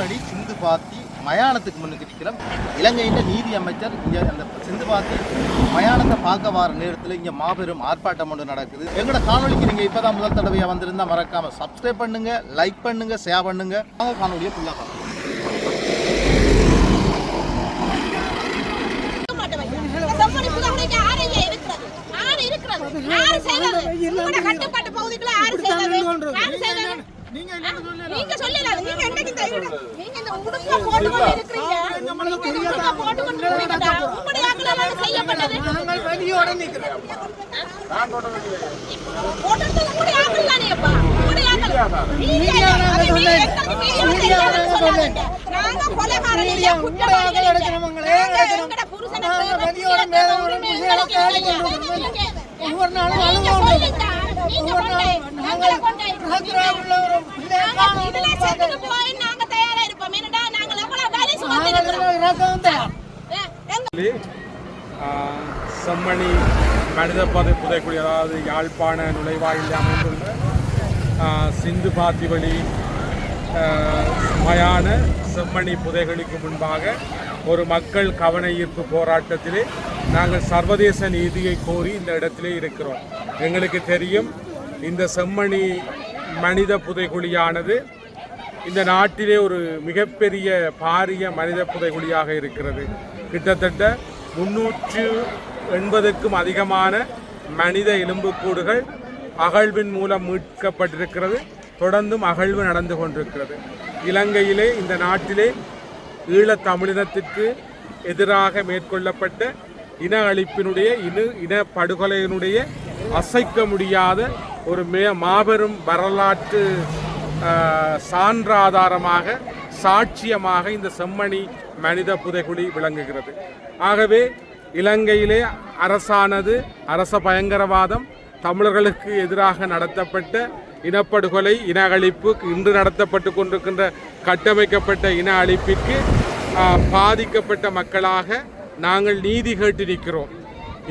செம்மணி சிந்து பாத்தி மயானத்துக்கு முன்னுக்கு நிற்கிறோம். இலங்கையின் நீதி அமைச்சர் இங்கே அந்த சிந்து பாத்தி மயானத்தை பார்க்க வர நேரத்தில் இங்கே மாபெரும் ஆர்ப்பாட்டம் ஒன்று நடக்குது. எங்களோட காணொலிக்கு நீங்கள் இப்போ தான் முதல் தடவையாக வந்திருந்தால் மறக்காமல் சப்ஸ்கிரைப் பண்ணுங்கள், லைக் பண்ணுங்கள், ஷேர் பண்ணுங்கள். நாங்கள் காணொலியை ஃபுல்லாக பார்க்கலாம். நீங்க சொல்லல, நீங்க என்னைக்கு தெரியும்? நீங்க இந்த உடுப்புல போட்டு இருக்கீங்க, உங்களுக்கு தெரியாதா? போட்டு இருக்கீங்க, உங்களுடைய ஆட்களால செய்யப்பட்டது. நாங்கள் வெளியோட நிக்கிறோம். நான் போடுறது உங்களுடைய ஆட்கள் தானேப்பா, உங்களுடைய ஆட்கள். நீங்க நாங்க கொலைகாரன் இல்ல, குற்றவாளிகள் எடுக்கிறவங்களே எங்கட புருஷனுக்கு வெளியோட மேலோட முசேல கேடி கொண்டு ஒவ்வொரு நாளும் அழுவாங்க. ஒவ்வொரு நாளும் நாங்கள் ஹத்ராவுல ஒரு இதுல செத்துட்டு போய் நாங்க தயாரா இருப்போம். என்னடா நாங்க எவ்வளவு வேலை சுமந்திருக்கிறோம். செம்மணி மனிதப்பதை புதைக்குழி, அதாவது யாழ்ப்பாண நுழைவாயில் அமைந்துள்ள சிந்து பாத்தி வழி மயான செம்மணி புதைகுழிக்கு முன்பாக ஒரு மக்கள் கவன ஈர்ப்பு போராட்டத்திலே நாங்கள் சர்வதேச நீதியை கோரி இந்த இடத்திலே இருக்கிறோம். எங்களுக்கு தெரியும், இந்த செம்மணி மனித புதைகுழியானது இந்த நாட்டிலே ஒரு மிகப்பெரிய பாரிய மனித புதைகுழியாக இருக்கிறது. கிட்டத்தட்ட 380க்கும் அதிகமான மனித எலும்புக்கூடுகள் அகழ்வின் மூலம் மீட்கப்பட்டிருக்கிறது. தொடர்ந்தும் அகழ்வு நடந்து கொண்டிருக்கிறது. இலங்கையிலே, இந்த நாட்டிலே ஈழத் தமிழினத்திற்கு எதிராக மேற்கொள்ளப்பட்ட இன அழிப்பினுடைய இன படுகொலையினுடைய அசைக்க முடியாத ஒரு மாபெரும் வரலாற்று சான்றாதாரமாக, சாட்சியமாக இந்த செம்மணி மனித புதைகுழி விளங்குகிறது. ஆகவே இலங்கையிலே அரசானது அரச பயங்கரவாதம், தமிழர்களுக்கு எதிராக நடத்தப்பட்ட இனப்படுகொலை, இன அழிப்பு, இன்று நடத்தப்பட்டு கொண்டிருக்கின்ற கட்டமைக்கப்பட்ட இன அழிப்பிற்கு பாதிக்கப்பட்ட மக்களாக நாங்கள் நீதி கேட்டு நிற்கிறோம்.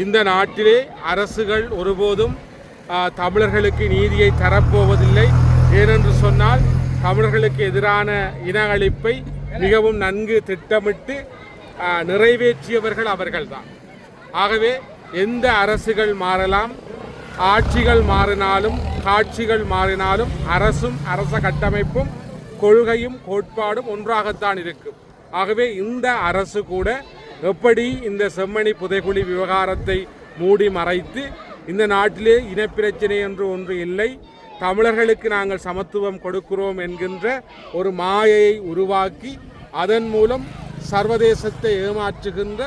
இந்த நாட்டிலே அரசுகள் ஒருபோதும் தமிழர்களுக்கு நீதியை தரப்போவதில்லை. ஏனென்று சொன்னால், தமிழர்களுக்கு எதிரான இன அழிப்பை மிகவும் நன்கு திட்டமிட்டு நிறைவேற்றியவர்கள் அவர்கள்தான். ஆகவே எந்த அரசுகள் மாறலாம், ஆட்சிகள் மாறினாலும், காட்சிகள் மாறினாலும், அரசும் அரச கட்டமைப்பும் கொள்கையும் கோட்பாடும் ஒன்றாகத்தான் இருக்கும். ஆகவே இந்த அரசு கூட எப்படி இந்த செம்மணி புதைகுழி விவகாரத்தை மூடி மறைத்து, இந்த நாட்டிலே இனப்பிரச்சனை என்று ஒன்று இல்லை, தமிழர்களுக்கு நாங்கள் சமத்துவம் கொடுக்கிறோம் என்கின்ற ஒரு மாயையை உருவாக்கி அதன் மூலம் சர்வதேசத்தை ஏமாற்றுகின்ற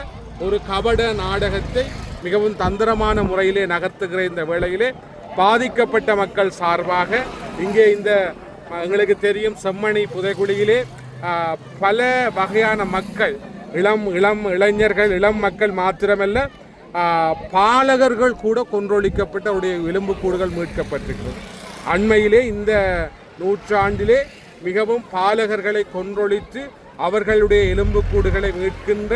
ஒரு கபட நாடகத்தை மிகவும் தந்திரமான முறையிலே நகர்த்துகிற இந்த வேளையிலே பாதிக்கப்பட்ட மக்கள் சார்பாக இங்கே இந்த எங்களுக்கு தெரியும், செம்மணி புதைகுழியிலே பல வகையான மக்கள், இளைஞர்கள், இளம் மக்கள் மாத்திரமல்ல, பாலகர்கள் கூட கொன்றொழிக்கப்பட்ட உடைய எலும்புக்கூடுகள் மீட்கப்பட்டிருக்கிறது. அண்மையிலே இந்த நூற்றாண்டிலே மிகவும் பாலகர்களை கொன்றொழித்து அவர்களுடைய எலும்புக்கூடுகளை மீட்கின்ற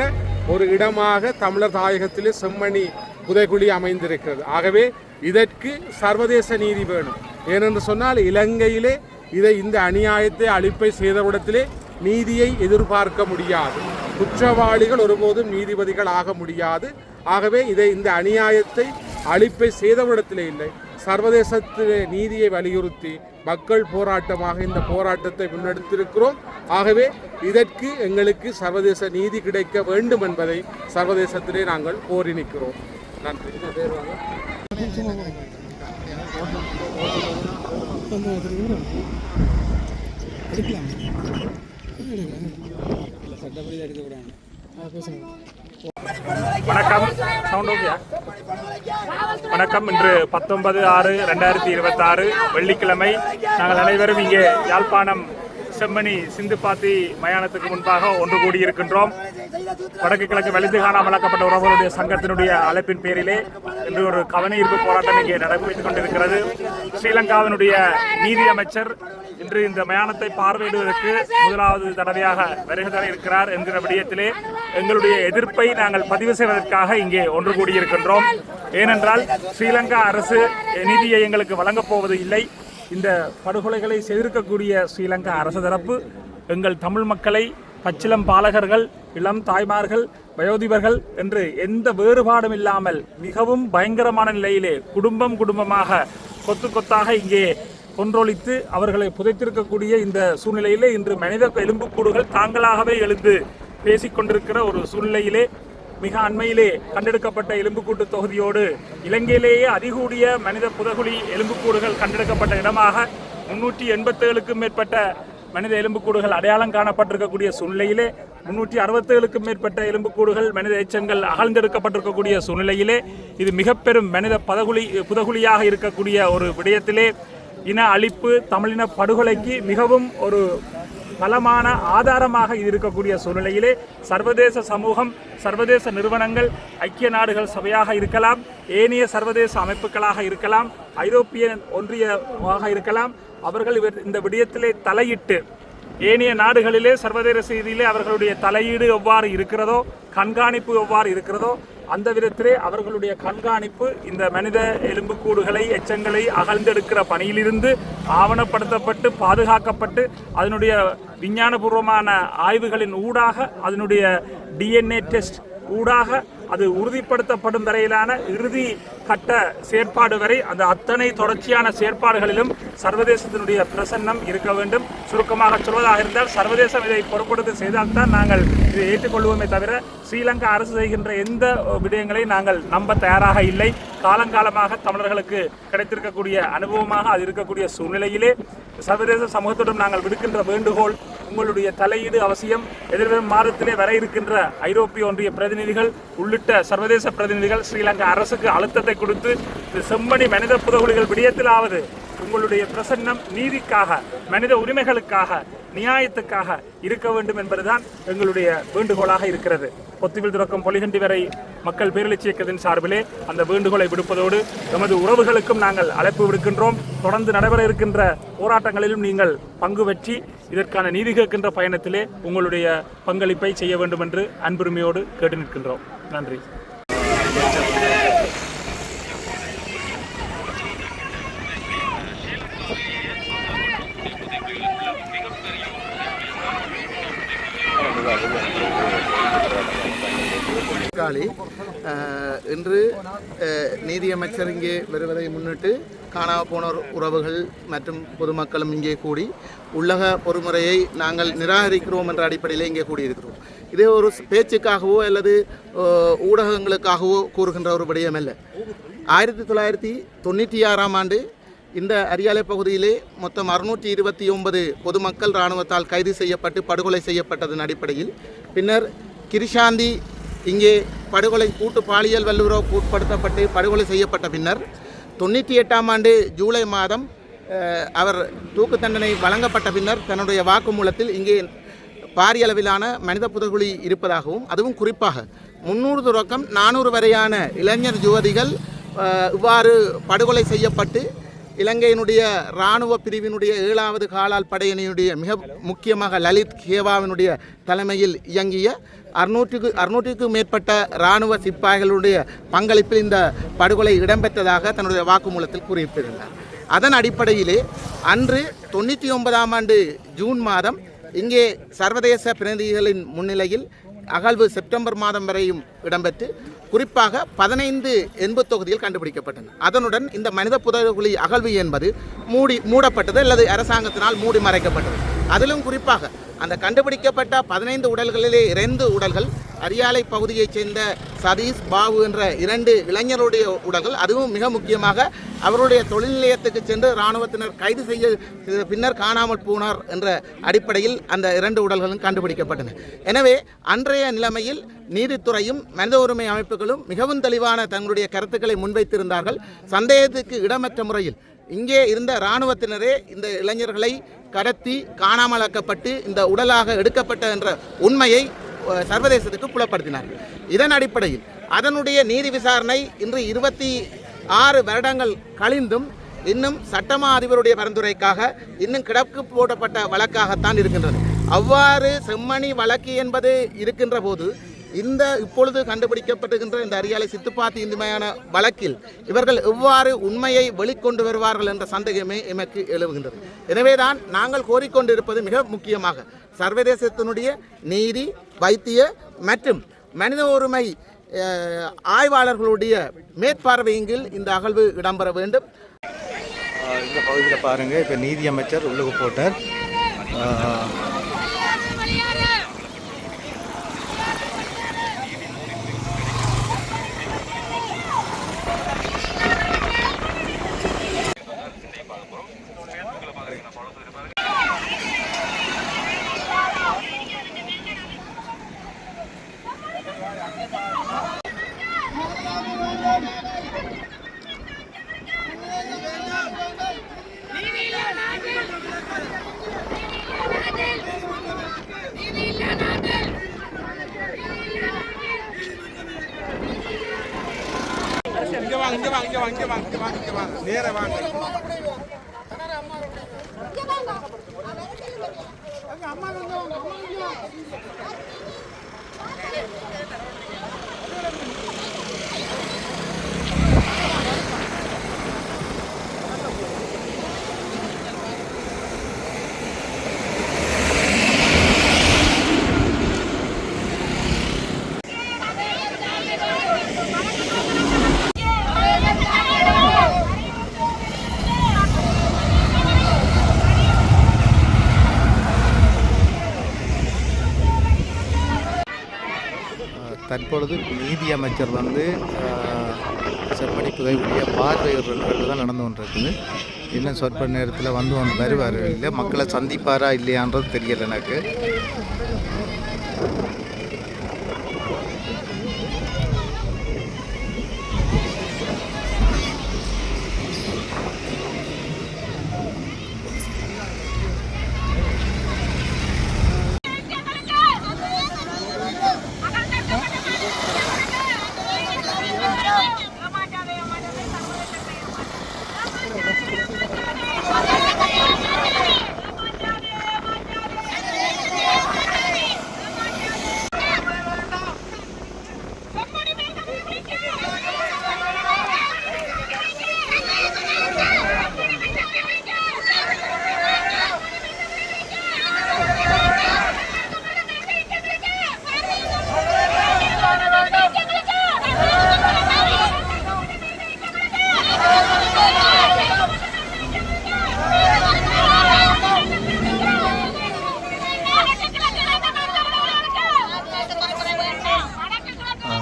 ஒரு இடமாக தமிழர் தாயகத்திலே செம்மணி புதைகுழி அமைந்திருக்கிறது. ஆகவே இதற்கு சர்வதேச நீதி வேணும். ஏனென்று சொன்னால், இலங்கையிலே இந்த அநியாயத்தை, அழிப்பை செய்தவிடத்திலே நீதியை எதிர்பார்க்க முடியாது. குற்றவாளிகள் ஒருபோதும் நீதிபதிகள் ஆக முடியாது. ஆகவே இந்த அநியாயத்தை, அழிப்பை செய்தவிடத்திலே இல்லை, சர்வதேசத்திலே நீதியை வலியுறுத்தி மக்கள் போராட்டமாக இந்த போராட்டத்தை முன்னெடுத்திருக்கிறோம். ஆகவே இதற்கு எங்களுக்கு சர்வதேச நீதி கிடைக்க வேண்டும் என்பதை சர்வதேசத்திலே நாங்கள் கோரி நிற்கிறோம். நன்றி. வணக்கம். வணக்கம். இன்று 19/6/2026 வெள்ளிக்கிழமை நாங்கள் அனைவரும் இங்கே யாழ்ப்பாணம் செம்மணி சிந்து பாத்தி மயானத்துக்கு முன்பாக ஒன்று கூடியிருக்கின்றோம். வடக்கு கிழக்கு வலிந்து காணாமலாக்கப்பட்ட உறவுகளுடைய சங்கத்தினுடைய அழைப்பின் பேரிலே இன்று ஒரு கவன ஈர்ப்பு போராட்டம் இங்கே நடைபெற்றுக் கொண்டிருக்கிறது. ஸ்ரீலங்காவினுடைய நீதி அமைச்சர் இன்று இந்த மயானத்தை பார்வையிடுவதற்கு முதலாவது தடவையாக வருகை தர இருக்கிறார் என்கிற விடயத்திலே எங்களுடைய எதிர்ப்பை நாங்கள் பதிவு செய்வதற்காக இங்கே ஒன்று கூடியிருக்கின்றோம். ஏனென்றால் ஸ்ரீலங்கா அரசு நீதியை எங்களுக்கு வழங்கப் போவது இல்லை. இந்த படுகொலைகளை செய்திருக்கக்கூடிய ஸ்ரீலங்கா அரசு தரப்பு எங்கள் தமிழ் மக்களை பச்சிளம் பாலகர்கள், இளம் தாய்மார்கள், வயோதிபர்கள் என்று எந்த வேறுபாடும் இல்லாமல் மிகவும் பயங்கரமான நிலையிலே குடும்பமாக கொத்து கொத்தாக இங்கே கொன்றொழித்து அவர்களை புதைத்திருக்கக்கூடிய இந்த சூழ்நிலையிலே இன்று மனித எலும்புக்கூடுகள் தாங்களாகவே எழுந்து பேசிக்கொண்டிருக்கிற ஒரு சூழ்நிலையிலே மிக அண்மையிலே கண்டெடுக்கப்பட்ட எலும்புக்கூட்டு தொகுதியோடு இலங்கையிலேயே அதிகூடிய மனித புதகுழி எலும்புக்கூடுகள் கண்டெடுக்கப்பட்ட இடமாக 387க்கும் மேற்பட்ட மனித எலும்புக்கூடுகள் அடையாளம் காணப்பட்டிருக்கக்கூடிய சூழ்நிலையிலே 367க்கும் மேற்பட்ட எலும்புக்கூடுகள் மனித எச்சங்கள் அகழ்ந்தெடுக்கப்பட்டிருக்கக்கூடிய சூழ்நிலையிலே இது மிக பெரும் மனித புதகுழியாக இருக்கக்கூடிய ஒரு விடயத்திலே இன அழிப்பு, தமிழின படுகொலைக்கு மிகவும் ஒரு பலமான ஆதாரமாக இது இருக்கக்கூடிய சூழ்நிலையிலே சர்வதேச சமூகம், சர்வதேச நிறுவனங்கள், ஐக்கிய நாடுகள் சபையாக இருக்கலாம், ஏனைய சர்வதேச அமைப்புகளாக இருக்கலாம், ஐரோப்பிய ஒன்றியமாக இருக்கலாம், அவர்கள் இந்த விடயத்திலே தலையிட்டு ஏனைய நாடுகளிலே சர்வதேச ரீதியிலே அவர்களுடைய தலையீடு எவ்வாறு இருக்கிறதோ, கண்காணிப்பு எவ்வாறு இருக்கிறதோ அந்த விதத்திலே அவர்களுடைய கண்காணிப்பு இந்த மனித எலும்புக்கூடுகளை, எச்சங்களை அகழ்ந்தெடுக்கிற பணியிலிருந்து ஆவணப்படுத்தப்பட்டு பாதுகாக்கப்பட்டு அதனுடைய விஞ்ஞானபூர்வமான ஆய்வுகளின் ஊடாக அதனுடைய DNA டெஸ்ட் ஊடாக அது உறுதிப்படுத்தப்படும் வரையிலான இறுதி கட்ட செயற்பாடு வரை அந்த அத்தனை தொடர்ச்சியான செயற்பாடுகளிலும் சர்வதேசத்தினுடைய பிரசன்னம் இருக்க வேண்டும். சுருக்கமாக சொல்வதாக இருந்தால் சர்வதேசம் இதை பொறுப்படுத்தி செய்தால்தான் நாங்கள் இதை ஏற்றுக்கொள்வோமே தவிர ஸ்ரீலங்கா அரசு செய்கின்ற எந்த விடயங்களை நாங்கள் நம்ப தயாராக இல்லை. காலங்காலமாக தமிழர்களுக்கு கிடைத்திருக்கக்கூடிய அனுபவமாக அது இருக்கக்கூடிய சூழ்நிலையிலே சர்வதேச சமூகத்துடன் நாங்கள் விடுக்கின்ற வேண்டுகோள், உங்களுடைய தலையீடு அவசியம். எதிர்வரும் மாதத்திலே வர இருக்கின்ற ஐரோப்பிய ஒன்றிய பிரதிநிதிகள் உள்ளிட்ட சர்வதேச பிரதிநிதிகள் ஸ்ரீலங்கா அரசுக்கு அழுத்தத்தை கொடுத்து இந்த செம்மணி மனித புதகுழிகள் விடயத்திலாவது உங்களுடைய பிரசன்னம் நீதிக்காக, மனித உரிமைகளுக்காக, நியாயத்துக்காக இருக்க வேண்டும் என்பதுதான் எங்களுடைய வேண்டுகோளாக இருக்கிறது. பொத்துவில் துறக்கும் பொலிகண்டி வரை மக்கள் பேரெழுச்சி இயக்கத்தின் சார்பிலே அந்த வேண்டுகோளை விடுப்பதோடு எமது உறவுகளுக்கும் நாங்கள் அழைப்பு விடுக்கின்றோம். தொடர்ந்து நடைபெற இருக்கின்ற போராட்டங்களிலும் நீங்கள் பங்கு பெற்றி இதற்கான நீதி கேட்கின்ற பயணத்திலே உங்களுடைய பங்களிப்பை செய்ய வேண்டும் என்று அன்புரிமையோடு கேட்டு நிற்கின்றோம். நன்றி. இன்று நீதியமைச்சர் இங்கே வருவதை முன்னிட்டு காணாமல் போனோர் உறவுகள் மற்றும் பொதுமக்களும் இங்கே கூடி உள்ளக பொறுமுறையை நாங்கள் நிராகரிக்கிறோம் என்ற அடிப்படையில் இங்கே கூடியிருக்கிறோம். இதே ஒரு பேச்சுக்காகவோ அல்லது ஊடகங்களுக்காகவோ கூறுகின்ற ஒரு விடயம் அல்ல. 1996ஆம் ஆண்டு இந்த அரியாலை பகுதியிலே மொத்தம் 629 பொதுமக்கள் இராணுவத்தால் கைது செய்யப்பட்டு படுகொலை செய்யப்பட்டதன் அடிப்படையில் பின்னர் கிரிஷாந்தி இங்கே படுகொலை கூட்டு பாலியல் வல்லுறவுக்கு உட்படுத்தப்பட்டு படுகொலை செய்யப்பட்ட பின்னர் 98ஆம் ஆண்டு ஜூலை மாதம் அவர் தூக்கு தண்டனை வழங்கப்பட்ட பின்னர் தன்னுடைய வாக்குமூலத்தில் இங்கே பாரிய அளவிலான மனித புதகுழி இருப்பதாகவும் அதுவும் குறிப்பாக 300 தொடக்கம் 400 வரையான இளைஞர் யுவதிகள் இவ்வாறு படுகொலை செய்யப்பட்டு இலங்கையினுடைய இராணுவ பிரிவினுடைய 7வது காலால் படையினுடைய மிக முக்கியமாக லலித் கேவாவினுடைய தலைமையில் இயங்கிய 600க்கும் மேற்பட்ட இராணுவ சிப்பாய்களுடைய பங்களிப்பில் இந்த படுகொலை இடம்பெற்றதாக தன்னுடைய வாக்குமூலத்தில் கூறியிருந்தார். அதன் அடிப்படையிலே அன்று 99ஆம் ஆண்டு ஜூன் மாதம் இங்கே சர்வதேச பிரதிநிதிகளின் முன்னிலையில் அகழ்வு செப்டம்பர் மாதம் வரையும் இடம்பெற்று குறிப்பாக 15 எண்பு தொகுதியில் கண்டுபிடிக்கப்பட்டன. அதனுடன் இந்த மனித புதகுழி அகழ்வு என்பது மூடப்பட்டது அல்லது அரசாங்கத்தினால் மூடி மறைக்கப்பட்டது. அதிலும் குறிப்பாக அந்த கண்டுபிடிக்கப்பட்ட 15 உடல்களிலே 2 உடல்கள் அரியாலை பகுதியைச் சேர்ந்த சதீஷ், பாபு என்ற 2 இளைஞருடைய உடல்கள், அதுவும் மிக முக்கியமாக அவருடைய தொழில் நிலையத்துக்கு சென்று இராணுவத்தினர் கைது செய்ய பின்னர் காணாமல் போனார் என்ற அடிப்படையில் அந்த 2 உடல்களும் கண்டுபிடிக்கப்பட்டன. எனவே அன்றைய நிலைமையில் நீதித்துறையும் மனித உரிமை அமைப்புகளும் மிகவும் தெளிவான தங்களுடைய கருத்துக்களை முன்வைத்திருந்தார்கள். சந்தேகத்துக்கு இடமற்ற முறையில் இங்கே இருந்த இராணுவத்தினரே இந்த இளைஞர்களை கடத்தி காணாமலாக்கப்பட்டு இந்த உடலாக எடுக்கப்பட்ட என்ற உண்மையை சர்வதேசத்துக்கு புலப்படுத்தினார்கள். இதன் அடிப்படையில் அதனுடைய நீதி விசாரணை இன்று 26 வருடங்கள் கழிந்தும் இன்னும் சட்டமா அதிபருடைய பரிந்துரைக்காக இன்னும் கிடக்கு போடப்பட்ட வழக்காகத்தான் இருக்கின்றது. அவ்வாறு செம்மணி வழக்கு என்பது இருக்கின்ற போது இந்த இப்பொழுது கண்டுபிடிக்கப்பட்டுகின்ற இந்த அரியாலை சித்துப்பாத்தி இந்துமையான வழக்கில் இவர்கள் எவ்வாறு உண்மையை வெளிக்கொண்டு வருவார்கள் என்ற சந்தேகமே எமக்கு எழுகின்றது. எனவேதான் நாங்கள் கோரிக்கொண்டிருப்பது மிக முக்கியமாக சர்வதேசத்தினுடைய நீதி, வைத்திய மற்றும் மனித உரிமை ஆய்வாளர்களுடைய மேற்பார்வையின் இந்த அகழ்வு இடம்பெற வேண்டும். இந்த பகுதியில் பாருங்கள், இப்போ நீதி அமைச்சர் உள்ளுக்கு போட்டார். நேர வாங்க. தற்பொழுது நீதி அமைச்சர் செம்மணி புதையுடைய பார்வையிடுறது தான் நடந்து கொண்டிருக்குது. இன்னும் சொற்ப நேரத்தில் வந்து வருவார் இல்லை, மக்களை சந்திப்பாரா இல்லையான்றது தெரியலை எனக்கு.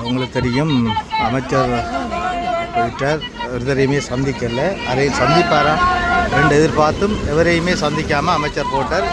உங்களுக்கு தெரியும், அமைச்சர் போயிட்டார், எவரையுமே சந்திக்கலை. அதை சந்திப்பாரா ரெண்டு எதிர்பார்த்தும் எவரையுமே சந்திக்காமல் அமைச்சர் போட்டார்.